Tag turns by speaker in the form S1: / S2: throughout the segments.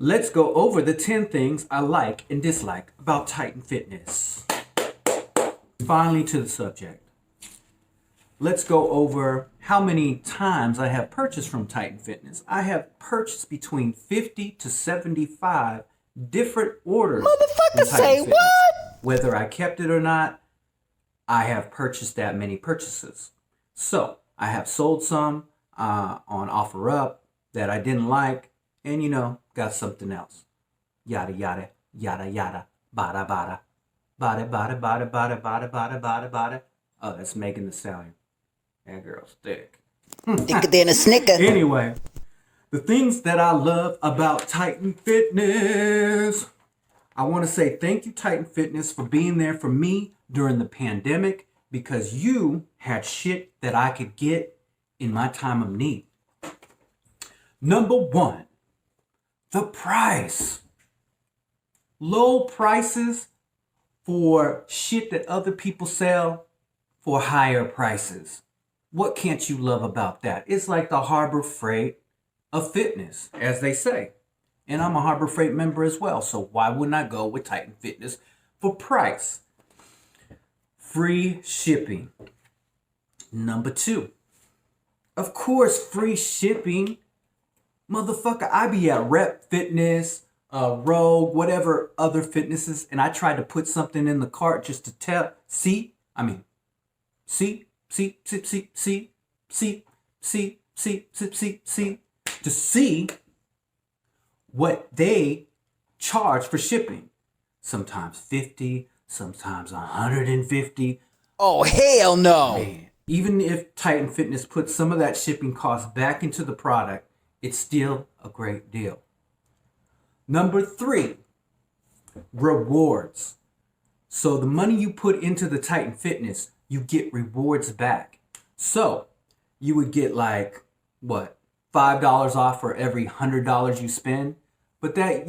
S1: let's go over the 10 things I like and dislike about Titan Fitness. Finally to the subject. Let's go over how many times I have purchased from Titan Fitness. I have purchased between 50 to 75 different orders.
S2: Motherfucker say
S1: Fitness.
S2: what?
S1: Whether I kept it or not, I have purchased that many purchases. So I have sold some on OfferUp that I didn't like, and got something else. Yada yada yada yada bada bada bada bada bada bada bada bada bada bada. Oh, that's Megan Thee Stallion. That girl's thick.
S2: Thicker than a snicker.
S1: Anyway, the things that I love about Titan Fitness. I want to say thank you, Titan Fitness, for being there for me during the pandemic, because you had shit that I could get in my time of need. Number one, the price. Low prices for shit that other people sell for higher prices. What can't you love about that? It's like the Harbor Freight of fitness, as they say. And I'm a Harbor Freight member as well, so why wouldn't I go with Titan Fitness for price? Free shipping. Number two, of course, free shipping. Motherfucker, I be at Rep Fitness, Rogue, whatever other fitnesses, and I tried to put something in the cart just to see, to see what they charge for shipping. Sometimes 50, sometimes 150.
S2: Oh, hell no.
S1: Man, even if Titan Fitness puts some of that shipping cost back into the product, it's still a great deal. Number three, rewards. So the money you put into the Titan Fitness, you get rewards back. So you would get like, what, $5 off for every $100 you spend. But that,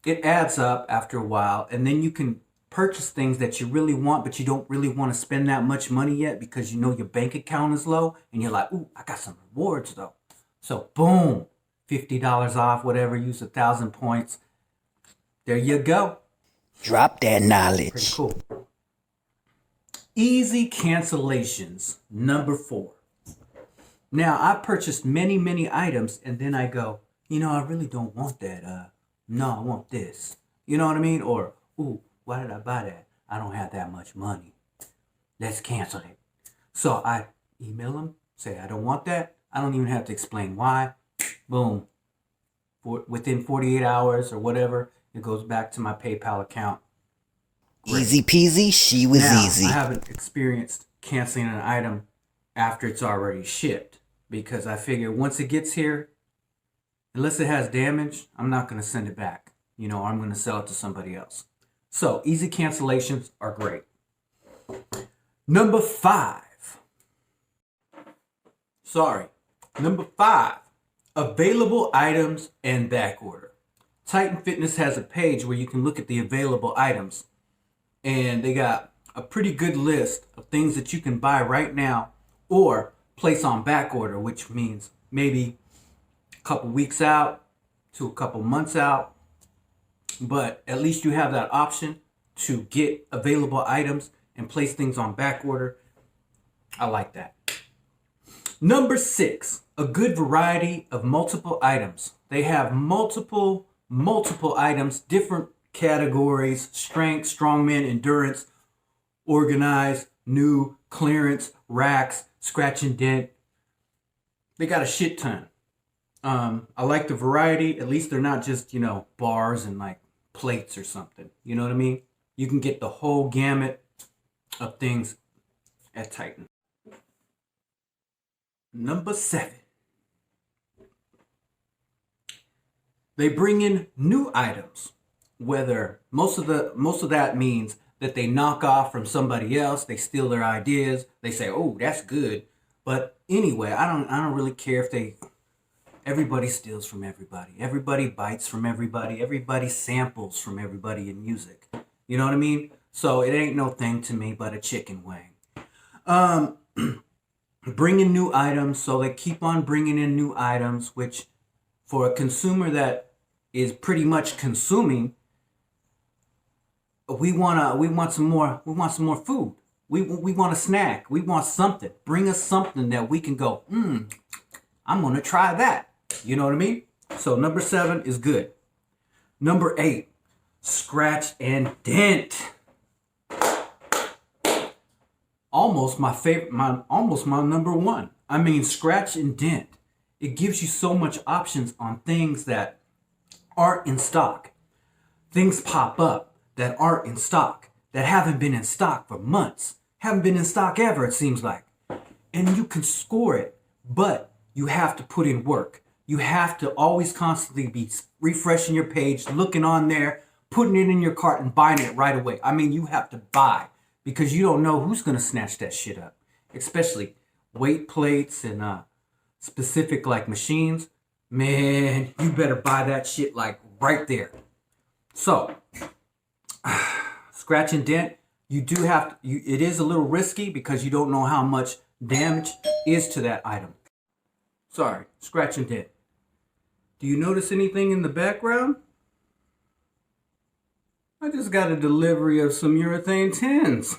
S1: it adds up after a while. And then you can purchase things that you really want, but you don't really want to spend that much money yet because your bank account is low. And you're like, ooh, I got some rewards though. So boom, $50 off, whatever, use 1,000 points. There you go.
S2: Drop that knowledge.
S1: Pretty cool. Easy cancellations, number 4. Now, I purchased many, many items, and then I go, I really don't want that. No, I want this. You know what I mean? Or, ooh, why did I buy that? I don't have that much money. Let's cancel it. So I email them, say, I don't want that. I don't even have to explain why. Boom. Within 48 hours or whatever, it goes back to my PayPal account. Great.
S2: Easy peasy, she was
S1: Now,
S2: easy.
S1: I haven't experienced canceling an item after it's already shipped, because I figure once it gets here, unless it has damage, I'm not going to send it back. I'm going to sell it to somebody else. So easy cancellations are great. Number 5. Number 5, available items and back order. Titan Fitness has a page where you can look at the available items, and they got a pretty good list of things that you can buy right now or place on back order, which means maybe a couple weeks out to a couple months out. But at least you have that option to get available items and place things on back order. I like that. Number 6, a good variety of multiple items. They have multiple items, different categories: strength, strongman, endurance, organized, new, clearance, racks, scratch and dent. They got a shit ton. I like the variety. At least they're not just, bars and like plates or something. You know what I mean? You can get the whole gamut of things at Titan. Number 7. They bring in new items. Whether most of that means that they knock off from somebody else, they steal their ideas, they say, "Oh, that's good." But anyway, I don't really care if everybody steals from everybody. Everybody bites from everybody. Everybody samples from everybody in music. You know what I mean? So it ain't no thing to me but a chicken wing. Bringing new items, so they keep on bringing in new items, which for a consumer that is pretty much consuming, we want some more food. We want a snack. We want something. Bring us something that we can go, I'm gonna try that. You know what I mean? So number 7 is good. Number 8, scratch and dent. Almost my favorite, almost my number 1. I mean, scratch and dent. It gives you so much options on things that aren't in stock. Things pop up that aren't in stock, that haven't been in stock for months, haven't been in stock ever, it seems like. And you can score it, but you have to put in work. You have to always constantly be refreshing your page, looking on there, putting it in your cart and buying it right away. I mean, you have to buy because you don't know who's going to snatch that shit up, especially weight plates and specific like machines. Man, you better buy that shit like right there. So, scratch and dent, you do have to, it is a little risky because you don't know how much damage is to that item. Sorry, scratch and dent. Do you notice anything in the background? I just got a delivery of some urethane tins.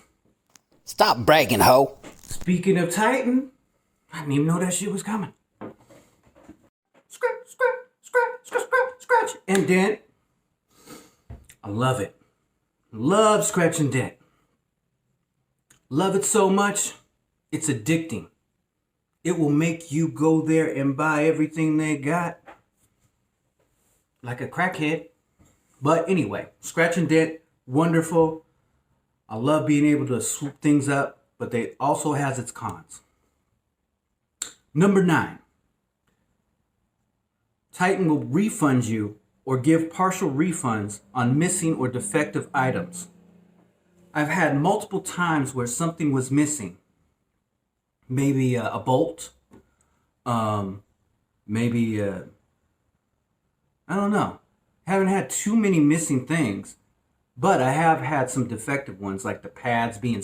S2: Stop bragging, ho.
S1: Speaking of Titan, I didn't even know that shit was coming. Scratch, scratch, scratch, scratch, scratch, scratch, and dent. I love it. Love scratch and dent. Love it so much, it's addicting. It will make you go there and buy everything they got. Like a crackhead. But anyway, scratch and dent, wonderful. I love being able to swoop things up, but it also has its cons. Number 9. Titan will refund you or give partial refunds on missing or defective items. I've had multiple times where something was missing. Maybe a bolt. Maybe, I don't know. Haven't had too many missing things, but I have had some defective ones, like the pads being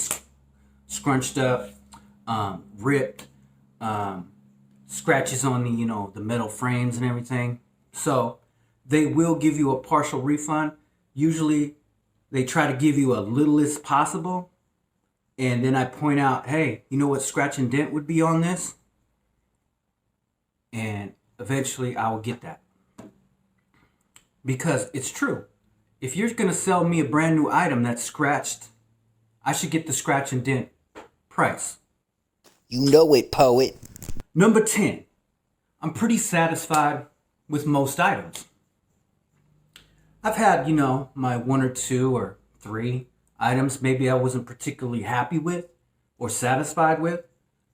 S1: scrunched up, ripped, scratches on the, the metal frames and everything. So they will give you a partial refund. Usually they try to give you a littlest possible. And then I point out, hey, you know what scratch and dent would be on this? And eventually I will get that. Because it's true. If you're going to sell me a brand new item that's scratched, I should get the scratch and dent price.
S2: You know it, poet.
S1: Number 10. I'm pretty satisfied with most items. I've had, my 1 or 2 or 3 items maybe I wasn't particularly happy with or satisfied with.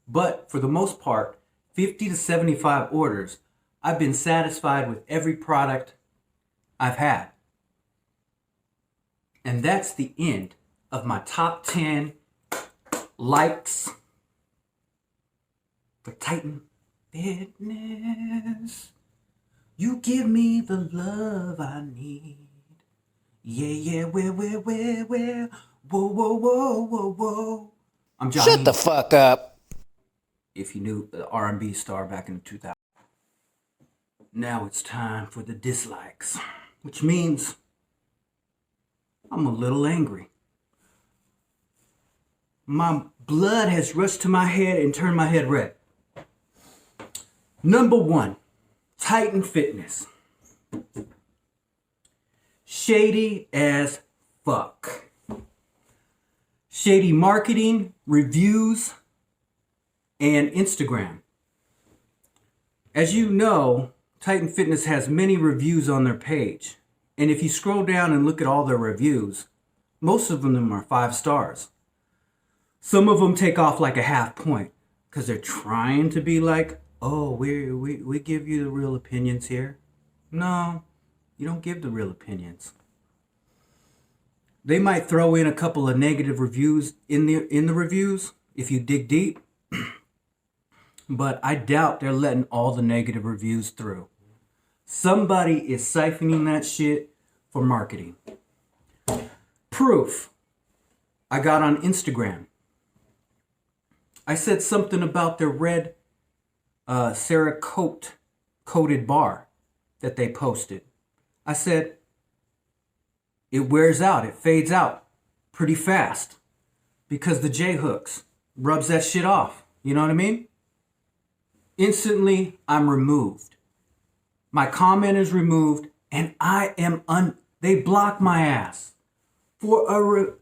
S1: But for the most part, 50 to 75 orders, I've been satisfied with every product I've had. And that's the end of my top 10 likes for Titan Fitness. You give me the love I need. Yeah, where, whoa, whoa. I'm Johnny.
S2: Shut the fuck up.
S1: If you knew the R&B star back in the 2000s. Now it's time for the dislikes, which means I'm a little angry. My blood has rushed to my head and turned my head red. Number 1, Titan Fitness. Shady as fuck. Shady marketing, reviews, and Instagram. As you know, Titan Fitness has many reviews on their page. And if you scroll down and look at all their reviews, most of them are 5 stars. Some of them take off like a half point because they're trying to be like, oh, we give you the real opinions here. No, you don't give the real opinions. They might throw in a couple of negative reviews in the reviews if you dig deep. But I doubt they're letting all the negative reviews through. Somebody is siphoning that shit for marketing. Proof. I got on Instagram. I said something about their red Cerakote coated bar that they posted. I said, it wears out, it fades out pretty fast because the J hooks rubs that shit off. You know what I mean? Instantly, I'm removed. My comment is removed, and I am they block my ass for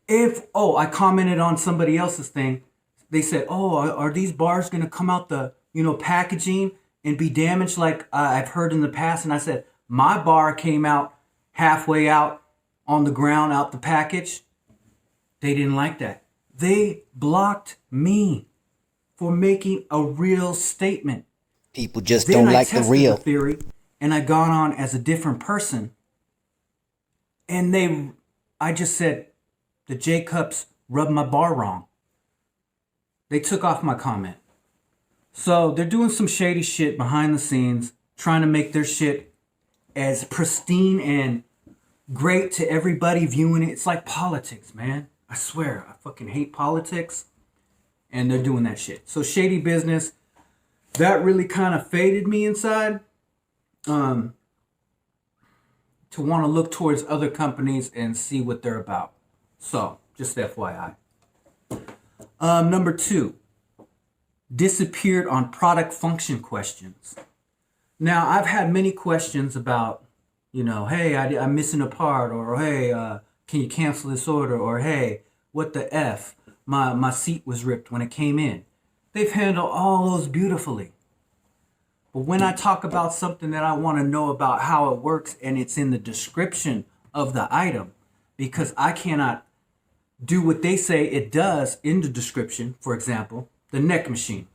S1: I commented on somebody else's thing. They said, "Oh, are these bars gonna come out the packaging and be damaged like I've heard in the past?" And I said, my bar came out halfway out on the ground, out the package. They didn't like that. They blocked me for making a real statement.
S2: People just don't like the real.
S1: The theory, and I got on as a different person. And I just said, the J Cups rubbed my bar wrong. They took off my comment. So they're doing some shady shit behind the scenes, trying to make their shit as pristine and great to everybody viewing it. It's like politics, man. I swear, I fucking hate politics. And they're doing that shit. So shady business. That really kind of faded me inside. To want to look towards other companies and see what they're about. So, just FYI. Number 2. Disappeared on product function questions. Now, I've had many questions about, hey, I'm missing a part, or hey, can you cancel this order, or hey, what the F? My seat was ripped when it came in. They've handled all those beautifully. But when I talk about something that I want to know about how it works, and it's in the description of the item, because I cannot do what they say it does in the description, for example, the neck machine.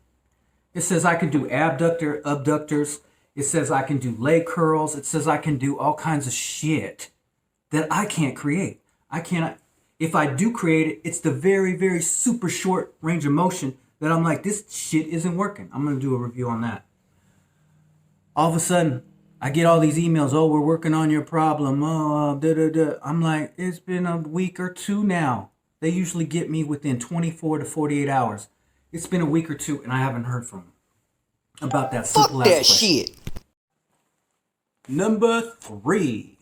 S1: It says I can do abductors. It says I can do leg curls. It says I can do all kinds of shit that I can't create. I cannot. If I do create it, it's the very, very super short range of motion that I'm like, this shit isn't working. I'm going to do a review on that. All of a sudden, I get all these emails. Oh, we're working on your problem. Oh, I'm like, it's been a week or two now. They usually get me within 24 to 48 hours. It's been a week or two, and I haven't heard from them about that simple ass question.
S2: Fuck that shit.
S1: Number 3.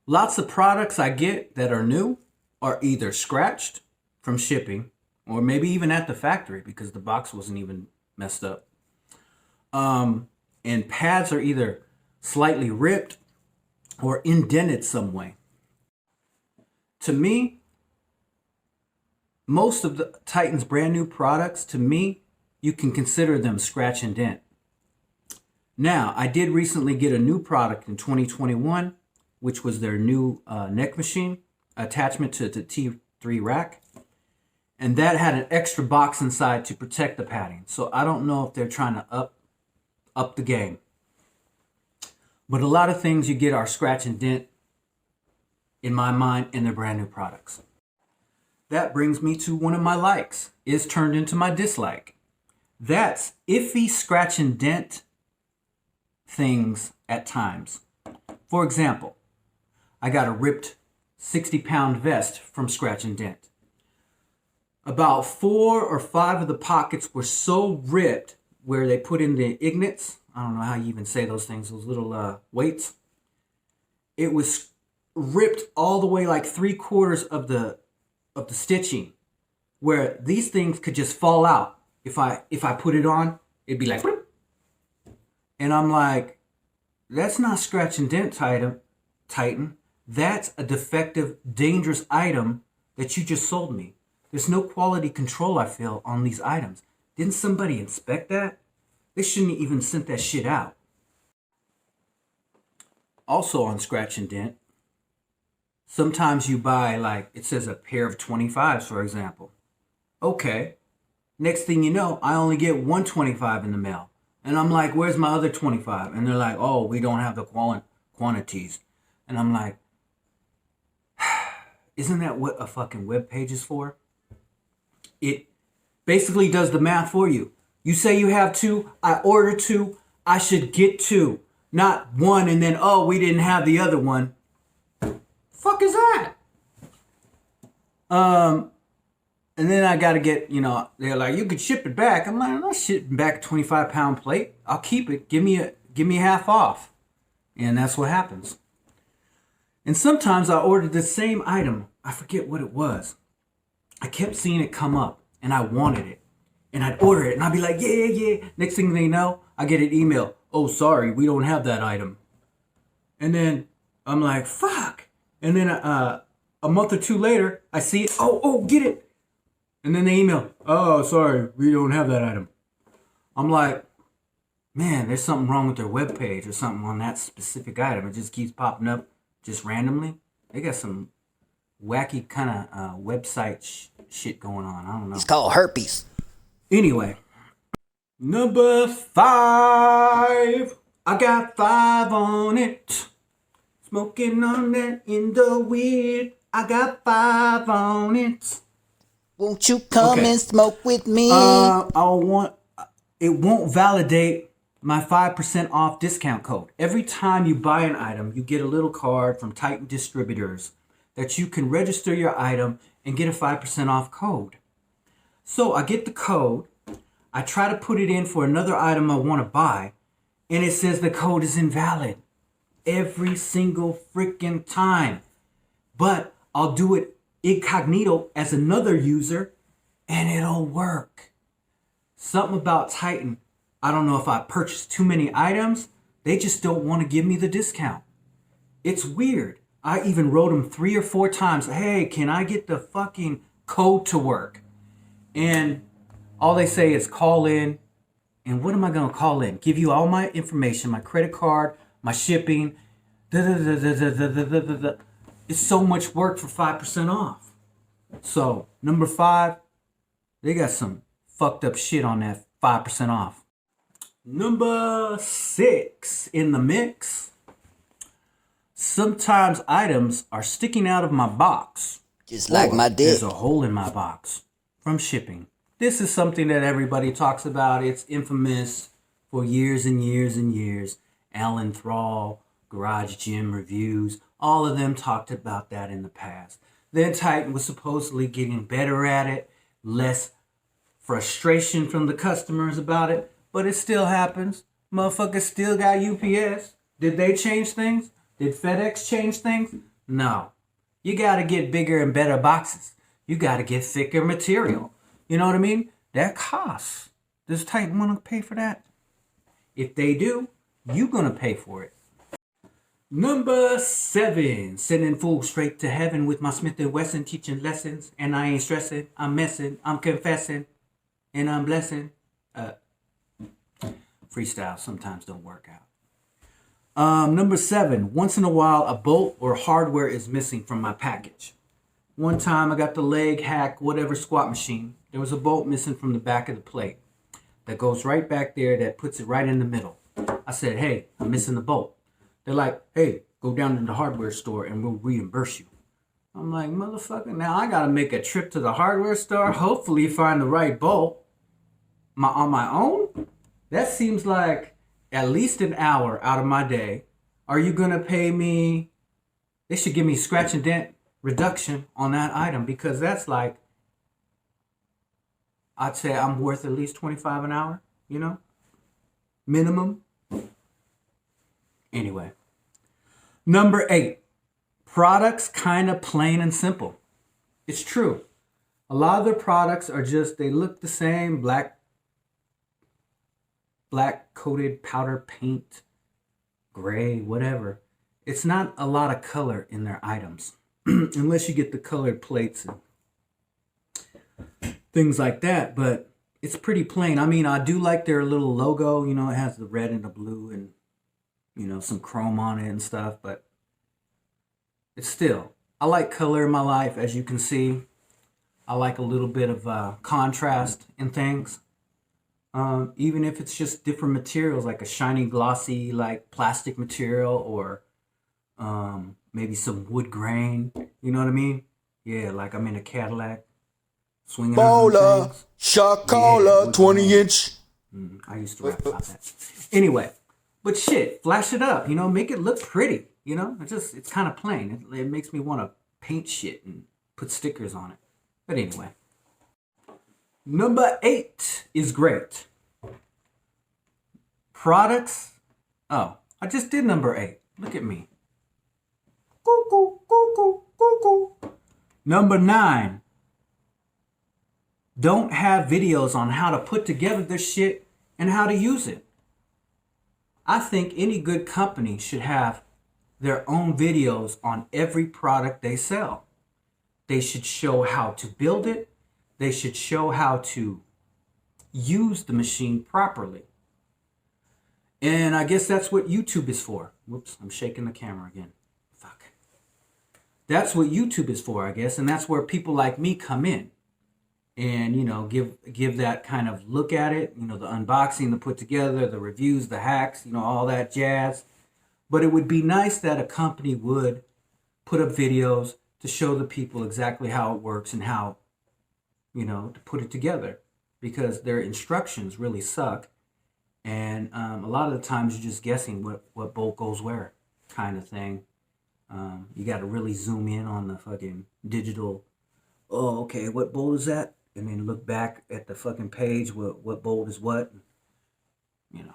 S1: Lots of products I get that are new are either scratched from shipping, or maybe even at the factory because the box wasn't even messed up. And pads are either slightly ripped or indented some way. To me, most of the Titan's brand new products, to me, you can consider them scratch and dent. Now, I did recently get a new product in 2021, which was their new neck machine attachment to the T3 rack. And that had an extra box inside to protect the padding. So I don't know if they're trying to up the game. But a lot of things you get are scratch and dent, in my mind, in their brand new products. That brings me to one of my likes, is turned into my dislike. That's iffy scratch and dent things at times. For example, I got a ripped 60-pound vest from scratch and dent. About 4 or 5 of the pockets were so ripped where they put in the ignits. I don't know how you even say those things, those little weights. It was ripped all the way like 3/4 of the stitching, where these things could just fall out. If I put it on, it'd be like, and I'm like, that's not scratch and dent Titan. That's a defective, dangerous item that you just sold me. There's no quality control, I feel, on these items. Didn't somebody inspect that? They shouldn't even sent that shit out. Also on scratch and dent, sometimes you buy, like, it says a pair of 25s, for example. Okay. Next thing you know, I only get 125 in the mail. And I'm like, where's my other 25? And they're like, oh, we don't have the quantities. And I'm like, isn't that what a fucking web page is for? It basically does the math for you. You say you have 2, I order 2, I should get 2. Not 1 and then, oh, we didn't have the other one. Fuck is that? And then I got to get, they're like, you could ship it back. I'm not shipping back a 25-pound plate. I'll keep it. Give me half off. And that's what happens. And sometimes I ordered the same item. I forget what it was. I kept seeing it come up and I wanted it. And I'd order it and I'd be like, yeah. Next thing they know, I get an email. Oh, sorry, we don't have that item. And then I'm like, fuck. And then a month or two later, I see it. Oh, get it. And then they email. Oh, sorry, we don't have that item. I'm like, man, there's something wrong with their webpage or something on that specific item. It just keeps popping up just randomly. They got some wacky kind of website shit going on. I don't know.
S2: It's called herpes.
S1: Anyway, number 5. I got 5 on it. Smoking on that in the weed. I got 5 on it.
S2: Won't you come and smoke with me?
S1: It won't validate my 5% off discount code. Every time you buy an item, you get a little card from Titan Distributors that you can register your item and get a 5% off code. So I get the code. I try to put it in for another item I want to buy, and it says the code is invalid every single freaking time. But I'll do it incognito as another user, and it'll work. Something about Titan. I don't know if I purchased too many items. They just don't want to give me the discount. It's weird. I even wrote them 3 or 4 times. Hey, can I get the fucking code to work? And all they say is call in. And what am I going to call in? Give you all my information, my credit card, my shipping. It's so much work for 5% off. So, number 5, they got some fucked up shit on that 5% off. Number 6 in the mix. Sometimes items are sticking out of my box.
S2: Just like my dick.
S1: There's a hole in my box from shipping. This is something that everybody talks about. It's infamous for years and years and years. Alan Thrall, Garage Gym Reviews, all of them talked about that in the past. Then Titan was supposedly getting better at it, less frustration from the customers about it, but it still happens. Motherfuckers still got UPS. Did they change things? Did FedEx change things? No. You gotta get bigger and better boxes. You gotta get thicker material. You know what I mean? That costs. Does Titan want to pay for that? If they do, you gonna pay for it. Number 7, sending fools straight to heaven with my Smith & Wesson teaching lessons, and I ain't stressing, I'm messing, I'm confessing, and I'm blessing. Freestyle sometimes don't work out. Number 7, once in a while a bolt or hardware is missing from my package. One time I got the leg hack, whatever squat machine. There was a bolt missing from the back of the plate that goes right back there that puts it right in the middle. I said, hey, I'm missing the bolt. They're like, hey, go down to the hardware store and we'll reimburse you. I'm like, motherfucker, now I gotta make a trip to the hardware store, hopefully find the right bolt on my own? That seems like at least an hour out of my day. Are you gonna pay me? They should give me scratch and dent reduction on that item, because that's like, I'd say I'm worth at least $25 an hour, you know? Minimum. Anyway. Number 8. Products kind of plain and simple. It's true. A lot of their products are just, they look the same, black coated powder paint, gray, whatever. It's not a lot of color in their items. Unless you get the colored plates and things like that, but it's pretty plain. I mean, I do like their little logo, you know, it has the red and the blue and, you know, some chrome on it and stuff, but it's still, I like color in my life, as you can see. I like a little bit of contrast in things. Even if it's just different materials, like a shiny, glossy, like plastic material, or maybe some wood grain, you know what I mean? Yeah, like I'm in a Cadillac, swinging
S3: Bowler, shot caller, 20-inch.
S1: I used to rap about that. Anyway, but shit, flash it up, you know, make it look pretty, you know? It's kind of plain. It makes me want to paint shit and put stickers on it. But anyway. Number 8 is great. Products. Oh, I just did number 8. Look at me. Cuckoo, cuckoo, cuckoo. Number 9. Don't have videos on how to put together this shit and how to use it. I think any good company should have their own videos on every product they sell. They should show how to build it. They should show how to use the machine properly. And I guess that's what YouTube is for. Whoops, I'm shaking the camera again. Fuck. That's what YouTube is for, I guess. And that's where people like me come in. And, you know, give that kind of look at it. You know, the unboxing, the put together, the reviews, the hacks, you know, all that jazz. But it would be nice that a company would put up videos to show the people exactly how it works and how, you know, to put it together. Because their instructions really suck. And a lot of the times you're just guessing what bolt goes where kind of thing. You got to really zoom in on the fucking digital. Oh, okay, what bolt is that? And then look back at the fucking page, what bolt is what. You know.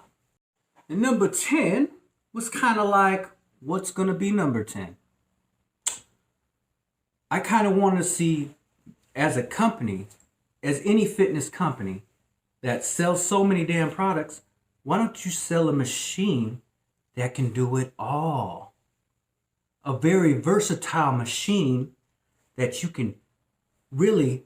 S1: And number 10 was kind of like, what's going to be number 10? I kind of want to see, as a company, as any fitness company that sells so many damn products, why don't you sell a machine that can do it all? A very versatile machine that you can really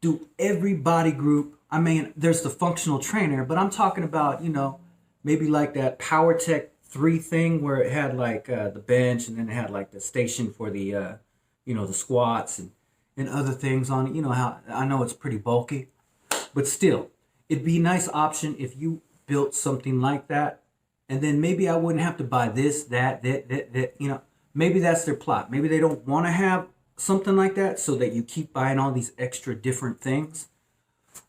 S1: do every body group. I mean, there's the functional trainer, but I'm talking about, you know, maybe like that Power Tech 3 thing where it had like the bench and then it had like the station for the, you know, the squats and other things on it. You know how, I know it's pretty bulky, but still, it'd be a nice option if you built something like that. And then maybe I wouldn't have to buy this, that, you know, maybe that's their plot. Maybe they don't want to have something like that so that you keep buying all these extra different things.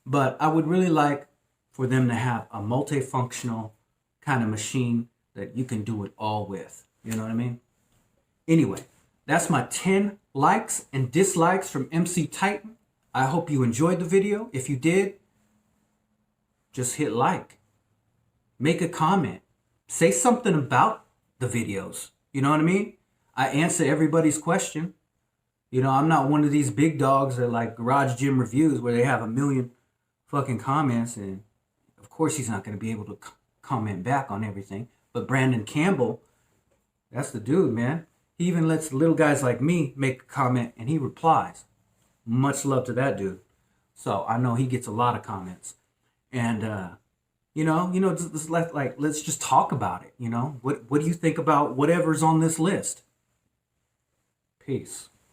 S1: But I would really like for them to have a multifunctional kind of machine that you can do it all with. You know what I mean? Anyway, that's my 10 likes and dislikes from MC Titan. I hope you enjoyed the video. If you did, just hit like. Make a comment. Say something about the videos. You know what I mean? I answer everybody's question. You know, I'm not one of these big dogs that like Garage Gym Reviews where they have a million fucking comments, and of course he's not going to be able to comment back on everything. But Brandon Campbell, that's the dude, man. He even lets little guys like me make a comment and he replies. Much love to that dude. So I know he gets a lot of comments. And you know, just let's just talk about it. You know, what do you think about whatever's on this list? Peace.